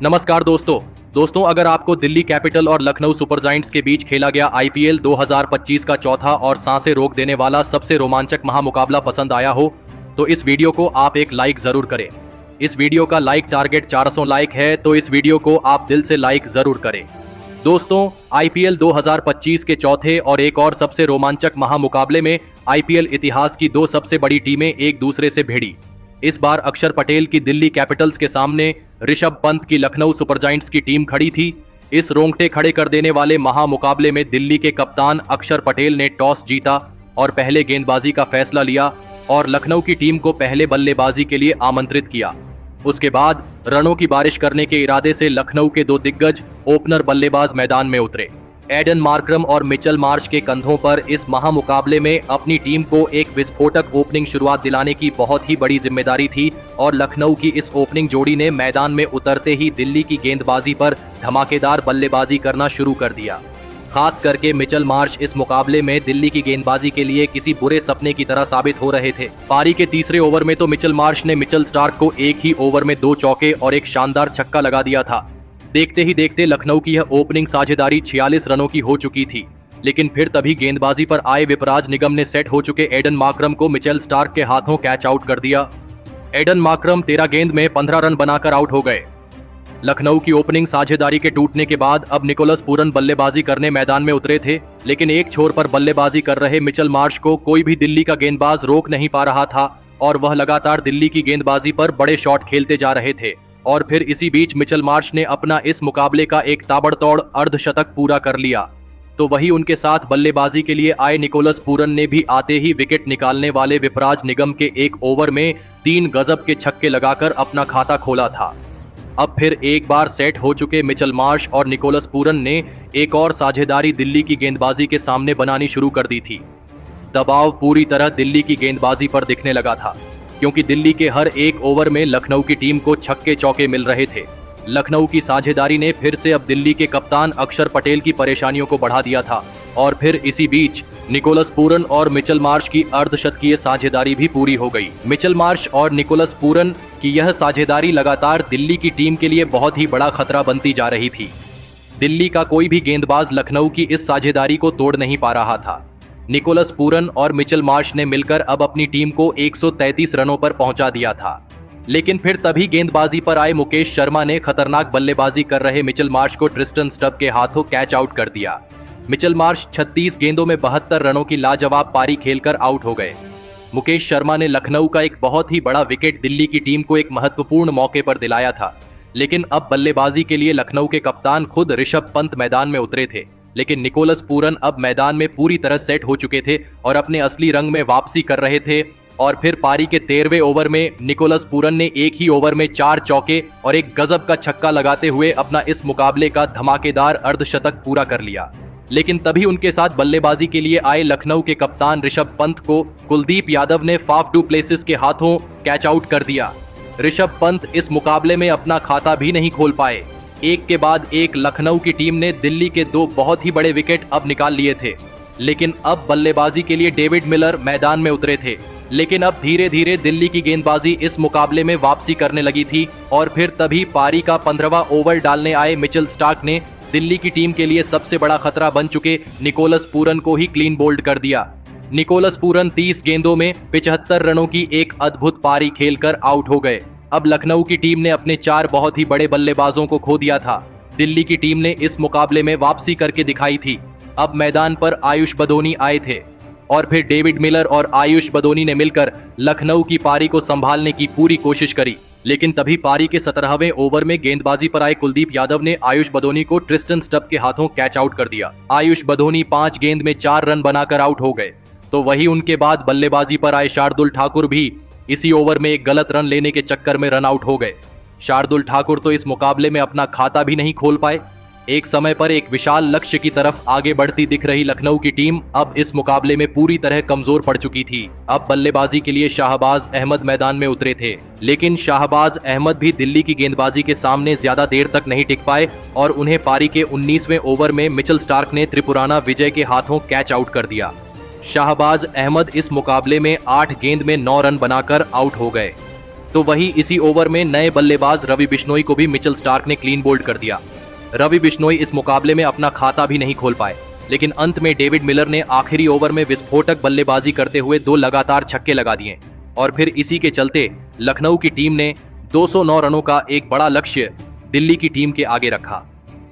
नमस्कार दोस्तों अगर आपको दिल्ली कैपिटल और लखनऊ सुपर जायंट्स के बीच खेला गया आईपीएल 2025 का चौथा और सांसें रोक देने वाला सबसे रोमांचक महामुकाबला पसंद आया हो तो इस वीडियो को आप एक लाइक जरूर करें। इस वीडियो का लाइक टारगेट 400 लाइक है तो इस वीडियो को आप दिल से लाइक जरूर करें। दोस्तों, आईपीएल 2025 के चौथे और एक और सबसे रोमांचक महामुकाबले में आईपीएल इतिहास की दो सबसे बड़ी टीमें एक दूसरे से भिड़ी। इस बार अक्षर पटेल की दिल्ली कैपिटल्स के सामने ऋषभ पंत की लखनऊ सुपर जायंट्स की टीम खड़ी थी। इस रोंगटे खड़े कर देने वाले महामुकाबले में दिल्ली के कप्तान अक्षर पटेल ने टॉस जीता और पहले गेंदबाजी का फैसला लिया और लखनऊ की टीम को पहले बल्लेबाजी के लिए आमंत्रित किया। उसके बाद रनों की बारिश करने के इरादे से लखनऊ के दो दिग्गज ओपनर बल्लेबाज मैदान में उतरे। एडन मार्करम और मिचेल मार्श के कंधों पर इस महामुकाबले में अपनी टीम को एक विस्फोटक ओपनिंग शुरुआत दिलाने की बहुत ही बड़ी जिम्मेदारी थी और लखनऊ की इस ओपनिंग जोड़ी ने मैदान में उतरते ही दिल्ली की गेंदबाजी पर धमाकेदार बल्लेबाजी करना शुरू कर दिया। खास करके मिचेल मार्श इस मुकाबले में दिल्ली की गेंदबाजी के लिए किसी बुरे सपने की तरह साबित हो रहे थे। पारी के तीसरे ओवर में तो मिचेल मार्श ने मिचेल स्टार्क को एक ही ओवर में 2 चौके और एक शानदार छक्का लगा दिया था। देखते ही देखते लखनऊ की यह ओपनिंग साझेदारी 46 रनों की हो चुकी थी, लेकिन फिर तभी गेंदबाजी पर आए विपराज निगम ने सेट हो चुके एडन मार्करम को मिचेल स्टार्क के हाथों कैच आउट कर दिया। एडन मार्करम 13 गेंद में 15 रन बनाकर आउट हो गए। लखनऊ की ओपनिंग साझेदारी के टूटने के बाद अब निकोलस पूरन बल्लेबाजी करने मैदान में उतरे थे, लेकिन एक छोर पर बल्लेबाजी कर रहे मिचेल मार्श को कोई भी दिल्ली का गेंदबाज रोक नहीं पा रहा था और वह लगातार दिल्ली की गेंदबाजी पर बड़े शॉट खेलते जा रहे थे। और फिर इसी बीच मिचेल मार्श ने अपना इस मुकाबले का एक ताबड़तोड़ अर्धशतक पूरा कर लिया, तो वही उनके साथ बल्लेबाजी के लिए आए निकोलस पूरन ने भी आते ही विकेट निकालने वाले विपराज निगम के एक ओवर में 3 गजब के छक्के लगाकर अपना खाता खोला था। अब फिर एक बार सेट हो चुके मिचेल मार्श और निकोलस पूरन ने एक और साझेदारी दिल्ली की गेंदबाजी के सामने बनानी शुरू कर दी थी। दबाव पूरी तरह दिल्ली की गेंदबाजी पर दिखने लगा था, क्योंकि दिल्ली के हर एक ओवर में लखनऊ की टीम को छक्के चौके मिल रहे थे। लखनऊ की साझेदारी ने फिर से अब दिल्ली के कप्तान अक्षर पटेल की परेशानियों को बढ़ा दिया था और फिर इसी बीच निकोलस पूरन और मिचेल मार्श की अर्धशतकीय साझेदारी भी पूरी हो गई। मिचेल मार्श और निकोलस पूरन की यह साझेदारी लगातार दिल्ली की टीम के लिए बहुत ही बड़ा खतरा बनती जा रही थी। दिल्ली का कोई भी गेंदबाज लखनऊ की इस साझेदारी को तोड़ नहीं पा रहा था। निकोलस पूरन और मिचेल मार्श ने मिलकर अब अपनी टीम को 133 रनों पर पहुंचा दिया था, लेकिन फिर तभी गेंदबाजी पर आए मुकेश शर्मा ने खतरनाक बल्लेबाजी कर रहे मिचेल मार्श को ट्रिस्टन स्टब के हाथों कैच आउट कर दिया। मिचेल मार्श 36 गेंदों में 72 रनों की लाजवाब पारी खेलकर आउट हो गए। मुकेश शर्मा ने लखनऊ का एक बहुत ही बड़ा विकेट दिल्ली की टीम को एक महत्वपूर्ण मौके पर दिलाया था, लेकिन अब बल्लेबाजी के लिए लखनऊ के कप्तान खुद ऋषभ पंत मैदान में उतरे थे। लेकिन निकोलस पूरन अब मैदान में पूरी तरह सेट हो चुके थे और अपने असली रंग में वापसी कर रहे थे। और फिर पारी के 13वें ओवर में निकोलस पूरन ने एक ही ओवर में 4 चौके और एक गजब का छक्का लगाते हुए अपना इस मुकाबले का धमाकेदार अर्धशतक पूरा कर लिया। लेकिन तभी उनके साथ बल्लेबाजी के लिए आए लखनऊ के कप्तान ऋषभ पंत को कुलदीप यादव ने फाफ डू प्लेसिस के हाथों कैच आउट कर दिया। ऋषभ पंत इस मुकाबले में अपना खाता भी नहीं खोल पाए। एक के बाद एक लखनऊ की टीम ने दिल्ली के 2 बहुत ही बड़े विकेट अब निकाल लिए थे, लेकिन अब बल्लेबाजी के लिए डेविड मिलर मैदान में उतरे थे। लेकिन अब धीरे धीरे दिल्ली की गेंदबाजी इस मुकाबले में वापसी करने लगी थी और फिर तभी पारी का 15वां ओवर डालने आए मिचेल स्टार्क ने दिल्ली की टीम के लिए सबसे बड़ा खतरा बन चुके निकोलस पूरन को ही क्लीन बोल्ड कर दिया। निकोलस पूरन 30 गेंदों में 75 रनों की एक अद्भुत पारी खेलकर आउट हो गए। अब लखनऊ की टीम ने अपने 4 बहुत ही बड़े बल्लेबाजों को खो दिया था। दिल्ली की टीम ने इस मुकाबले में वापसी करके दिखाई थी। अब मैदान पर आयुष बदोनी आए थे और फिर डेविड मिलर और आयुष बदोनी ने मिलकर लखनऊ की पारी को संभालने की पूरी कोशिश करी। लेकिन तभी पारी के 17वें ओवर में गेंदबाजी पर आए कुलदीप यादव ने आयुष बदोनी को ट्रिस्टन स्टब के हाथों कैच आउट कर दिया। आयुष बदोनी 5 गेंद में 4 रन बनाकर आउट हो गए, तो वही उनके बाद बल्लेबाजी पर आए शार्दुल ठाकुर भी इसी ओवर में एक गलत रन लेने के चक्कर में रन आउट हो गए। शार्दुल ठाकुर तो इस मुकाबले में अपना खाता भी नहीं खोल पाए। एक समय पर एक विशाल लक्ष्य की तरफ आगे बढ़ती दिख रही लखनऊ की टीम अब इस मुकाबले में पूरी तरह कमजोर पड़ चुकी थी। अब बल्लेबाजी के लिए शाहबाज अहमद मैदान में उतरे थे, लेकिन शाहबाज अहमद भी दिल्ली की गेंदबाजी के सामने ज्यादा देर तक नहीं टिक पाए और उन्हें पारी के 19वें ओवर में मिचेल स्टार्क ने त्रिपुराना विजय के हाथों कैच आउट कर दिया। शाहबाज अहमद इस मुकाबले में 8 गेंद में 9 रन बनाकर आउट हो गए। तो वही इसी ओवर में नए बल्लेबाज रवि बिश्नोई को भी मिचेल स्टार्क ने क्लीन बोल्ड कर दिया। रवि बिश्नोई इस मुकाबले में अपना खाता भी नहीं खोल पाए, लेकिन अंत में डेविड मिलर ने आखिरी ओवर में विस्फोटक बल्लेबाजी करते हुए 2 लगातार छक्के लगा दिए और फिर इसी के चलते लखनऊ की टीम ने 209 रनों का एक बड़ा लक्ष्य दिल्ली की टीम के आगे रखा।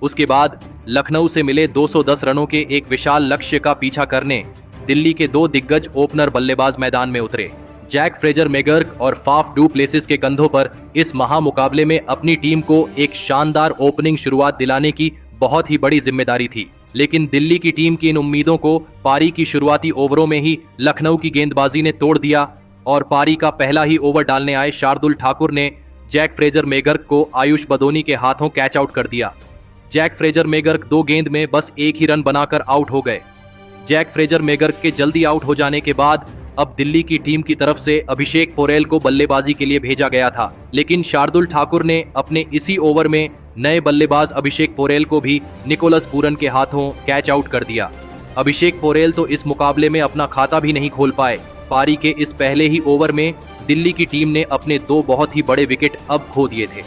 उसके बाद लखनऊ से मिले 210 रनों के एक विशाल लक्ष्य का पीछा करने दिल्ली के 2 दिग्गज ओपनर बल्लेबाज मैदान में उतरे। जैक फ्रेजर मैगर्क और फाफ डू प्लेसिस के कंधों पर इस महामुकाबले में अपनी टीम को एक शानदार ओपनिंग शुरुआत दिलाने की बहुत ही बड़ी जिम्मेदारी थी, लेकिन दिल्ली की टीम की इन उम्मीदों को पारी की शुरुआती ओवरों में ही लखनऊ की गेंदबाजी ने तोड़ दिया और पारी का पहला ही ओवर डालने आए शार्दुल ठाकुर ने जैक फ्रेजर मैगर्क को आयुष बदोनी के हाथों कैच आउट कर दिया। जैक फ्रेजर मैगर्क 2 गेंद में बस एक ही रन बनाकर आउट हो गए। जैक फ्रेजर मैगर्क के जल्दी आउट हो जाने के बाद अब दिल्ली की टीम की तरफ से अभिषेक पोरेल को बल्लेबाजी के लिए भेजा गया था, लेकिन शार्दुल ठाकुर ने अपने इसी ओवर में नए बल्लेबाज अभिषेक पोरेल को भी निकोलस पूरन के हाथों कैच आउट कर दिया। अभिषेक पोरेल तो इस मुकाबले में अपना खाता भी नहीं खोल पाए। पारी के इस पहले ही ओवर में दिल्ली की टीम ने अपने 2 बहुत ही बड़े विकेट अब खो दिए थे।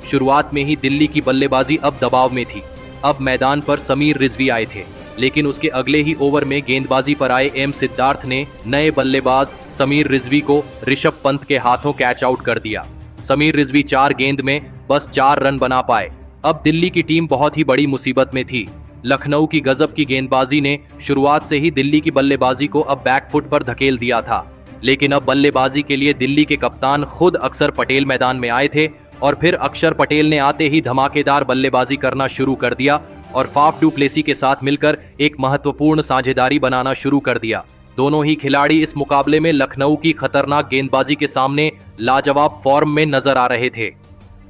शुरुआत में ही दिल्ली की बल्लेबाजी अब दबाव में थी। अब मैदान पर समीर रिजवी आए थे, लेकिन उसके अगले ही ओवर में गेंदबाजी पर आए एम सिद्धार्थ ने नए बल्लेबाज समीर रिजवी को ऋषभ पंत के हाथों कैच आउट कर दिया। समीर रिजवी 4 गेंद में बस 4 रन बना पाए। अब दिल्ली की टीम बहुत ही बड़ी मुसीबत में थी। लखनऊ की गजब की गेंदबाजी ने शुरुआत से ही दिल्ली की बल्लेबाजी को अब बैकफुट पर धकेल दिया था, लेकिन अब बल्लेबाजी के लिए दिल्ली के कप्तान खुद अक्षर पटेल मैदान में आए थे और फिर अक्षर पटेल ने आते ही धमाकेदार बल्लेबाजी करना शुरू कर दिया और फाफ डू प्लेसी के साथ मिलकर एक महत्वपूर्ण साझेदारी बनाना शुरू कर दिया। दोनों ही खिलाड़ी इस मुकाबले में लखनऊ की खतरनाक गेंदबाजी के सामने लाजवाब फॉर्म में नजर आ रहे थे।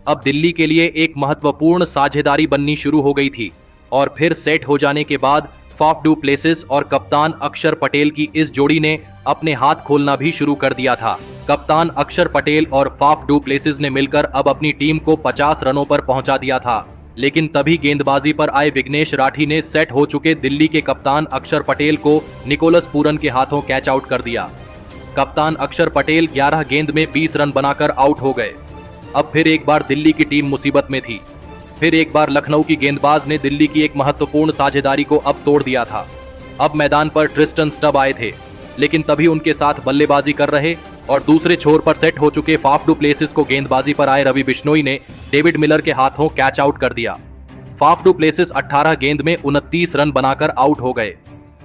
अब दिल्ली के लिए एक महत्वपूर्ण साझेदारी बननी शुरू हो गई थी और फिर सेट हो जाने के बाद फाफ डू प्लेसिस और कप्तान अक्षर पटेल की इस जोड़ी ने अपने हाथ खोलना भी शुरू कर दिया था। कप्तान अक्षर पटेल और फाफ डू प्लेसिस ने मिलकर अब अपनी टीम को 50 रनों पर पहुंचा दिया था, लेकिन तभी गेंदबाजी पर आए विघ्नेश राठी ने सेट हो चुके दिल्ली के कप्तान अक्षर पटेल को निकोलस पूरन के हाथों कैच आउट कर दिया। कप्तान अक्षर पटेल 11 गेंद में 20 रन बनाकर आउट हो गए। अब फिर एक बार दिल्ली की टीम मुसीबत में थी। फिर एक बार लखनऊ की गेंदबाज ने दिल्ली की एक महत्वपूर्ण साझेदारी को अब तोड़ दिया था। अब मैदान पर ट्रिस्टन स्टब आए थे, लेकिन तभी उनके साथ बल्लेबाजी कर रहे और दूसरे छोर पर सेट हो चुके फाफ डू प्लेसिस को गेंदबाजी पर आए रवि बिश्नोई ने डेविड मिलर के हाथों कैच आउट कर दिया। फाफ डू प्लेसिस 18 गेंद में 29 रन बनाकर आउट हो गए।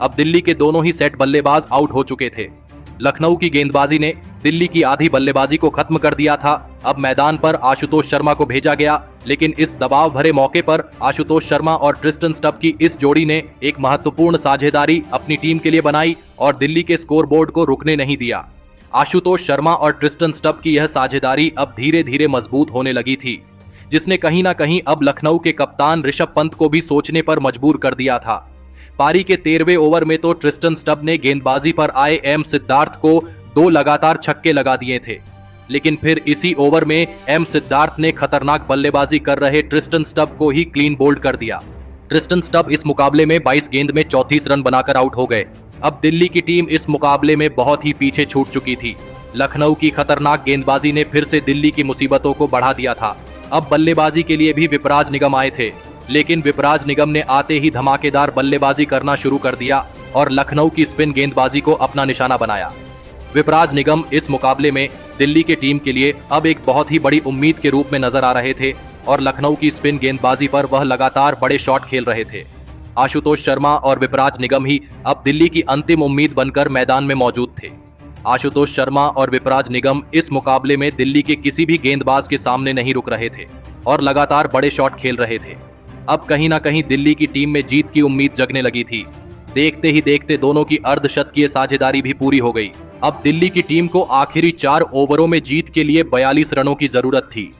अब दिल्ली के दोनों ही सेट बल्लेबाज आउट हो चुके थे। लखनऊ की गेंदबाजी ने दिल्ली की आधी बल्लेबाजी को खत्म कर दिया था। अब मैदान पर आशुतोष शर्मा को भेजा गया, लेकिन इस दबाव भरे मौके पर आशुतोष शर्मा और ट्रिस्टन स्टब की इस जोड़ी ने एक महत्वपूर्ण साझेदारी अपनी टीम के लिए बनाई और दिल्ली के स्कोरबोर्ड को रुकने नहीं दिया। आशुतोष शर्मा और ट्रिस्टन स्टब की यह साझेदारी अब धीरे धीरे मजबूत होने लगी थी, जिसने कहीं ना कहीं अब लखनऊ के कप्तान ऋषभ पंत को भी सोचने पर मजबूर कर दिया था। पारी के 13वें ओवर में तो ट्रिस्टन स्टब ने गेंदबाजी पर आए एम सिद्धार्थ को 2 लगातार छक्के लगा दिए थे, लेकिन फिर इसी ओवर में एम सिद्धार्थ ने खतरनाक बल्लेबाजी कर रहे ट्रिस्टन स्टब को ही क्लीन बोल्ड कर दिया। ट्रिस्टन स्टब इस मुकाबले में 22 गेंद में 34 रन बनाकर आउट हो गए। अब दिल्ली की टीम इस मुकाबले में बहुत ही पीछे छूट चुकी थी। लखनऊ की खतरनाक गेंदबाजी ने फिर से दिल्ली की मुसीबतों को बढ़ा दिया था। अब बल्लेबाजी के लिए भी विपराज निगम आए थे, लेकिन विपराज निगम ने आते ही धमाकेदार बल्लेबाजी करना शुरू कर दिया और लखनऊ की स्पिन गेंदबाजी को अपना निशाना बनाया। विपराज निगम इस मुकाबले में दिल्ली की टीम के लिए अब एक बहुत ही बड़ी उम्मीद के रूप में नजर आ रहे थे और लखनऊ की स्पिन गेंदबाजी पर वह लगातार बड़े शॉट खेल रहे थे। आशुतोष शर्मा और विपराज निगम ही अब दिल्ली की अंतिम उम्मीद बनकर मैदान में मौजूद थे। आशुतोष शर्मा और विपराज निगम इस मुकाबले में दिल्ली के किसी भी गेंदबाज के सामने नहीं रुक रहे थे और लगातार बड़े शॉट खेल रहे थे। अब कहीं ना कहीं दिल्ली की टीम में जीत की उम्मीद जगने लगी थी। देखते ही देखते दोनों की अर्धशतकीय साझेदारी भी पूरी हो गई। अब दिल्ली की टीम को आखिरी 4 ओवरों में जीत के लिए 42 रनों की जरूरत थी।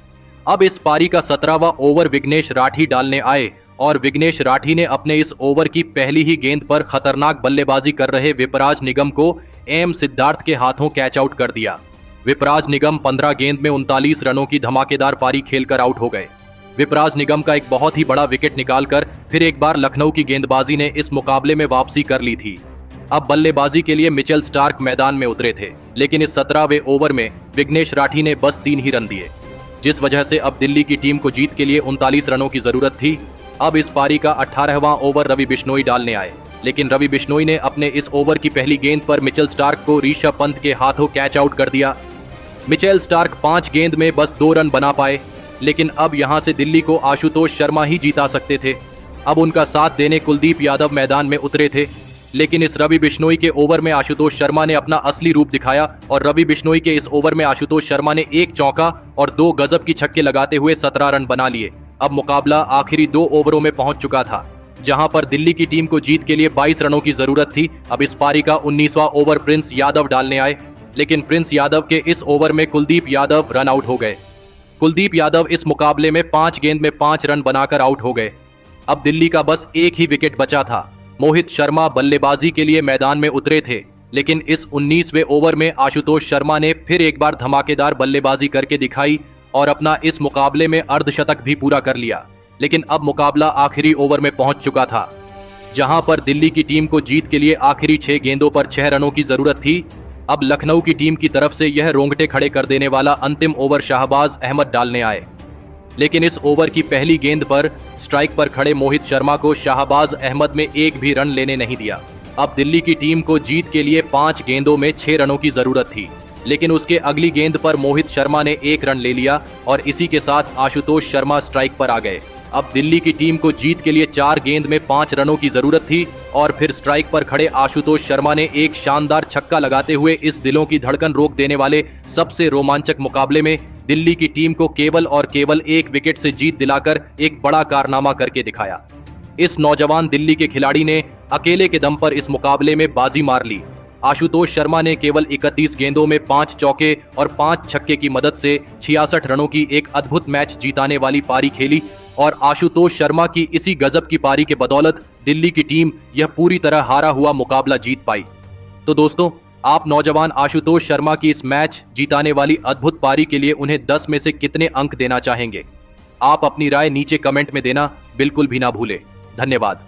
अब इस पारी का 17वां ओवर विघ्नेश राठी डालने आए और विघ्नेश राठी ने अपने इस ओवर की पहली ही गेंद पर खतरनाक बल्लेबाजी कर रहे विपराज निगम को एम सिद्धार्थ के हाथों कैच आउट कर दिया। विपराज निगम 15 गेंद में 39 रनों की धमाकेदार पारी खेलकर आउट हो गए। विपराज निगम का एक बहुत ही बड़ा विकेट निकालकर फिर एक बार लखनऊ की गेंदबाजी ने इस मुकाबले में वापसी कर ली थी। अब बल्लेबाजी के लिए मिचेल स्टार्क मैदान में उतरे थे, लेकिन इस 17वें ओवर में विघ्नेश राठी ने बस 3 ही रन दिए, जिस वजह से अब दिल्ली की टीम को जीत के लिए 39 रनों की जरूरत थी। अब इस पारी का 18वां ओवर रवि बिश्नोई डालने आए, लेकिन रवि बिश्नोई ने अपने इस ओवर की पहली गेंद पर मिचेल स्टार्क को ऋषभ पंत के हाथों कैच आउट कर दिया। मिचेल स्टार्क 5 गेंद में बस 2 रन बना पाए, लेकिन अब यहां से दिल्ली को आशुतोष शर्मा ही जीता सकते थे। अब उनका साथ देने कुलदीप यादव मैदान में उतरे थे, लेकिन इस रवि बिश्नोई के ओवर में आशुतोष शर्मा ने अपना असली रूप दिखाया और रवि बिश्नोई के इस ओवर में आशुतोष शर्मा ने 1 चौका और 2 गजब की छक्के लगाते हुए 17 रन बना लिए। अब मुकाबला आखिरी 2 ओवरों में पहुंच चुका था, जहां पर दिल्ली की टीम को जीत के लिए 22 रनों की जरूरत थी। अब इस पारी का 19वां ओवर प्रिंस यादव डालने आए, लेकिन प्रिंस यादव के इस ओवर में कुलदीप यादव रन आउट हो गए। कुलदीप यादव इस मुकाबले में 5 गेंद में 5 रन बनाकर आउट हो गए। अब दिल्ली का बस 1 ही विकेट बचा था। मोहित शर्मा बल्लेबाजी के लिए मैदान में उतरे थे, लेकिन इस 19वें ओवर में आशुतोष शर्मा ने फिर एक बार धमाकेदार बल्लेबाजी करके दिखाई और अपना इस मुकाबले में अर्धशतक भी पूरा कर लिया। लेकिन अब मुकाबला आखिरी ओवर में पहुंच चुका था, जहां पर दिल्ली की टीम को जीत के लिए आखिरी 6 गेंदों पर 6 रनों की जरूरत थी। अब लखनऊ की टीम की तरफ से यह रोंगटे खड़े कर देने वाला अंतिम ओवर शाहबाज अहमद डालने आए, लेकिन इस ओवर की पहली गेंद पर स्ट्राइक पर खड़े मोहित शर्मा को शाहबाज अहमद में एक भी रन लेने नहीं दिया। अब दिल्ली की टीम को जीत के लिए 5 गेंदों में 6 रनों की जरूरत थी, लेकिन उसके अगली गेंद पर मोहित शर्मा ने 1 रन ले लिया और इसी के साथ आशुतोष शर्मा स्ट्राइक पर आ गए। अब दिल्ली की टीम को जीत के लिए 4 गेंद में 5 रनों की जरूरत थी और फिर स्ट्राइक पर खड़े आशुतोष शर्मा ने एक शानदार छक्का लगाते हुए इस दिलों की धड़कन रोक देने वाले सबसे रोमांचक मुकाबले में दिल्ली की टीम को केवल और केवल 1 विकेट से जीत दिलाकर एक बड़ा कारनामा करके दिखाया। इस नौजवान दिल्ली के खिलाड़ी ने अकेले के दम पर इस मुकाबले में बाजी मार ली। आशुतोष शर्मा ने केवल 31 गेंदों में 5 चौके और 5 छक्के की मदद से 66 रनों की एक अद्भुत मैच जीताने वाली पारी खेली और आशुतोष शर्मा की इसी गजब की पारी के बदौलत दिल्ली की टीम यह पूरी तरह हारा हुआ मुकाबला जीत पाई। तो दोस्तों, आप नौजवान आशुतोष शर्मा की इस मैच जीताने वाली अद्भुत पारी के लिए उन्हें 10 में से कितने अंक देना चाहेंगे? आप अपनी राय नीचे कमेंट में देना बिल्कुल भी ना भूलें। धन्यवाद।